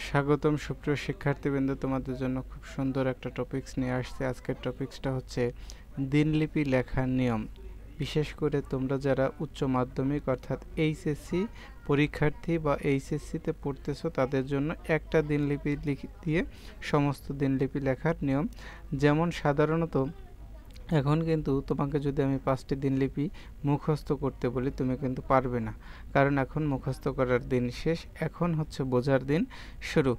স্বাগতম সুপ্রিয় শিক্ষার্থীবৃন্দ, তোমাদের জন্য খুব সুন্দর একটা টপিকস নিয়ে আসছে। আজকের টপিকসটা হচ্ছে দিনলিপি লেখার নিয়ম। বিশেষ করে তোমরা যারা উচ্চ মাধ্যমিক অর্থাৎ এইচএসসি পরীক্ষার্থী বা এইচএসসিতে পড়তেছো তাদের জন্য একটা দিনলিপি দিয়ে সমস্ত দিনলিপি লেখার নিয়ম। যেমন সাধারণত এখন কিন্তু তোমাকে যদি আমি 5টি দিনলিপি মুখস্থ করতে বলি তুমি কিন্তু পারবে না, কারণ এখন মুখস্থ করার দিন শেষ, এখন হচ্ছে বোঝার দিন শুরু।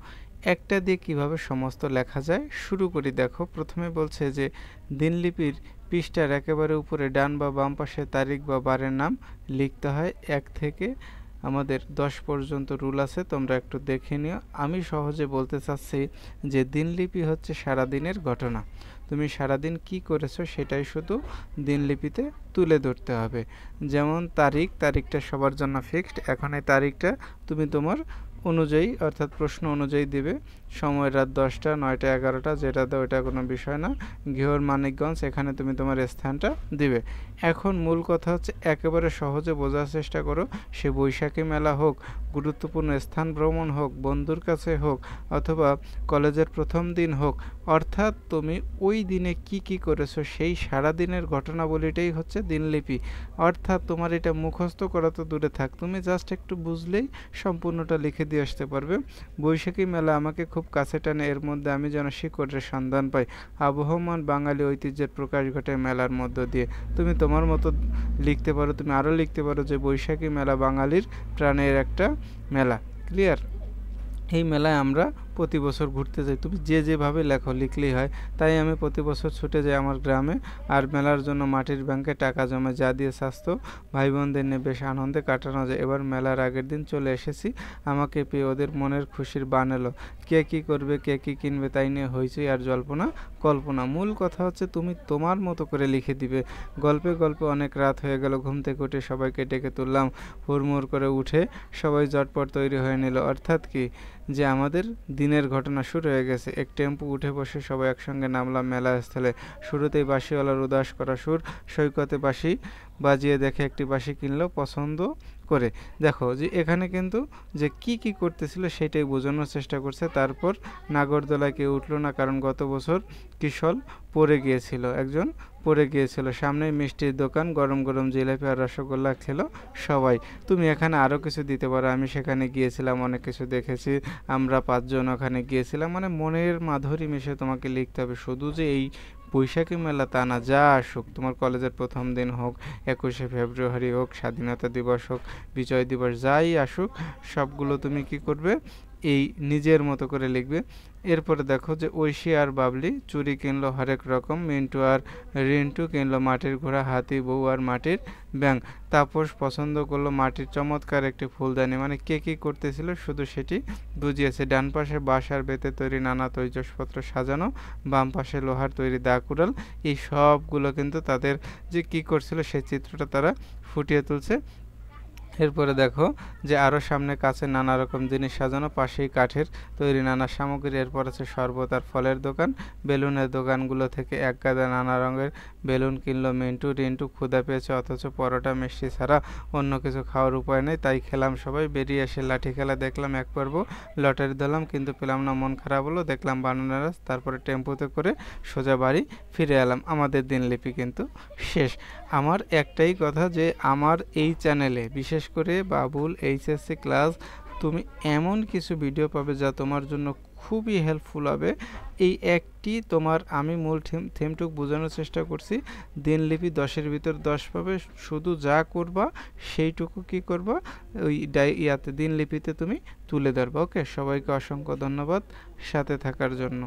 একটা দিয়ে কিভাবে সমস্ত লেখা যায় শুরু করি। দেখো, প্রথমে বলছে যে দিনলিপির পৃষ্ঠার একেবারে উপরে ডান বা বাম পাশে তারিখ বা বারের নাম লিখতে হয়। 1 থেকে আমাদের 10 পর্যন্ত রুল আছে, তোমরা একটু দেখে নিও। আমি সহজে বলতে চাচ্ছি যে দিনলিপি হচ্ছে সারাদিনের ঘটনা। তুমি সারাদিন কি করেছো সেটাই শুধু দিনলিপিতে তুলে ধরতে হবে। যেমন তারিখটা সবার জন্য ফিক্সড। এখন এই তারিখটা তুমি তোমার অনুযায়ী অর্থাৎ প্রশ্ন অনুযায়ী দিবে। সময় রাত 10টা, 9টা, 11টা, যেটা দাও এটা কোনো বিষয় না। ঘিওর মানিকগঞ্জ, এখানে তুমি তোমার স্থানটা দিবে। এখন মূল কথা হচ্ছে একেবারে সহজে বোঝার চেষ্টা করো। সে বৈশাখী মেলা হোক, গুরুত্বপূর্ণ স্থান ভ্রমণ হোক, বন্ধুর কাছে হোক, অথবা কলেজের প্রথম দিন হোক, অর্থাৎ তুমি ওই দিনে কি কি করেছো সেই সারা দিনের ঘটনাবলীটাই হচ্ছে দিনলিপি। অর্থাৎ তোমার এটা মুখস্থ করা তো দূরে থাক, তুমি জাস্ট একটু বুঝলেই সম্পূর্ণটা লিখে দিয়ে আসতে পারবে। বৈশাখী মেলা আমাকে খুব কাছে টানে, এর মধ্যে আমি যেন শিকড়ের সন্ধান পাই। আবহমান বাঙালি ঐতিহ্যের প্রকাশ ঘটে মেলার মধ্য দিয়ে। তুমি তোমার মতো লিখতে পারো। তুমি আরও লিখতে পারো যে বৈশাখী মেলা বাঙালির প্রাণের একটা মেলা। ক্লিয়ার? এই মেলায় আমরা প্রতি বছর ঘুরতে যাই। তুমি যেভাবে লেখো লিখলেই হয়। তাই আমি প্রতি বছর ছুটে যাই আমার গ্রামে, আর মেলার জন্য মাটির ব্যাংকে টাকা জমে, যা দিয়ে স্বাস্থ্য ভাই বোনদের নিয়ে বেশ আনন্দে কাটানো যায়। এবার মেলার আগের দিন চলে এসেছি, আমাকে পেয়ে ওদের মনের খুশির বান এলো। কে কী করবে, কে কী কিনবে তাই নিয়ে হইচই আর জল্পনা কল্পনা। মূল কথা হচ্ছে তুমি তোমার মতো করে লিখে দিবে। গল্পে গল্পে অনেক রাত হয়ে গেল, ঘুম থেকে উঠে সবাইকে ডেকে তুললাম। হুড়মুড় করে উঠে সবাই জটপট তৈরি হয়ে নিল। অর্থাৎ কি, যে আমাদের দিনের ঘটনা শুরু হয়ে গেছে। এক টেম্পু উঠে বসে সবাই একসঙ্গে নামলাম মেলাস্থলে। শুরুতেই বাঁশিওয়ালার উদাস করা সুর, সৈকতে বাঁশি বাজিয়ে দেখে একটি বাঁশি কিনলো পছন্দ করে। দেখো যে এখানে কিন্তু যে কি কি করতেছিল সেটাই বোঝানোর চেষ্টা করছে। তারপর নাগরদোলায় কেউ উঠলো না, কারণ গত বছর কিশল পড়ে গিয়েছিল, একজন পড়ে গিয়েছিল। সামনেই মিষ্টির দোকান, গরম গরম জিলাপি আর রসগোল্লা খেলো সবাই। তুমি এখানে আরও কিছু দিতে পারো। আমি সেখানে গিয়েছিলাম, অনেক কিছু দেখেছি, আমরা 5 জন ওখানে গিয়েছিলাম। মানে মনের মাধুরী মিশে তোমাকে লিখতে হবে। শুধু যে এই বৈশাখী মেলা তা না, যা আসুক, তোমার কলেজের প্রথম দিন হোক, 21শে ফেব্রুয়ারি হোক, স্বাধীনতা দিবস হোক, বিজয় দিবস, যাই আসুক সবগুলো তুমি কি করবে, এই নিজের মতো করে লিখবে। এরপরে দেখো যে ঐশী আর বাবলি চুরি কিনলো হরেক রকম, মিন্টু আর রিন্টু কিনলো মাটির ঘোড়া, হাতি, বউ আর মাটির ব্যাঙ। তাপস পছন্দ করলো মাটির চমৎকার একটি ফুলদানি। মানে কে কী করতেছিল শুধু সেটি বুঝিয়েছে। ডান পাশে বাঁশ আর বেতের তৈরি নানা তৈজসপত্র সাজানো, বাম পাশে লোহার তৈরি দা কুড়াল। এই সবগুলো কিন্তু তাদের যে কী করছিল সেই চিত্রটা তারা ফুটিয়ে তুলছে। এরপরে দেখো যে আরও সামনে কাছে নানা রকম জিনিস সাজানো, পাশেই কাঠের তৈরি নানা সামগ্রী। এরপর আছে শরবত আর ফলের দোকান। বেলুনের দোকানগুলো থেকে এক গাদা নানা রঙের বেলুন কিনলো মিন্টু। রিন্টু ক্ষুধা পেয়েছে, অথচ পরোটা মিষ্টি ছাড়া অন্য কিছু খাওয়ার উপায় নেই, তাই খেলাম সবাই। বেরিয়ে এসে লাঠি খেলা দেখলাম এক পর্ব, লটারি দিলাম কিন্তু পেলাম না, মন খারাপ হলো। দেখলাম বানানা রাস, তারপরে টেম্পুতে করে সোজা বাড়ি ফিরে এলাম। আমাদের দিনলিপি কিন্তু শেষ। আমার একটাই কথা যে আমার এই চ্যানেলে বিশেষ করে বাবুল এইচএসসি ক্লাস তুমি এমন কিছু ভিডিও পাবে যা তোমার জন্য খুবই হেল্পফুল হবে। এই একটি তোমার আমি মূল থিমটুক বোঝানোর চেষ্টা করছি। দিনলিপি 10-এর ভিতর 10 পাবে। শুধু যা করবা সেইটুকু কি করবা, ওই দিনলিপিতে তুমি তুলে ধরবা। ওকে, সবাইকে অসংখ্য ধন্যবাদ সাথে থাকার জন্য।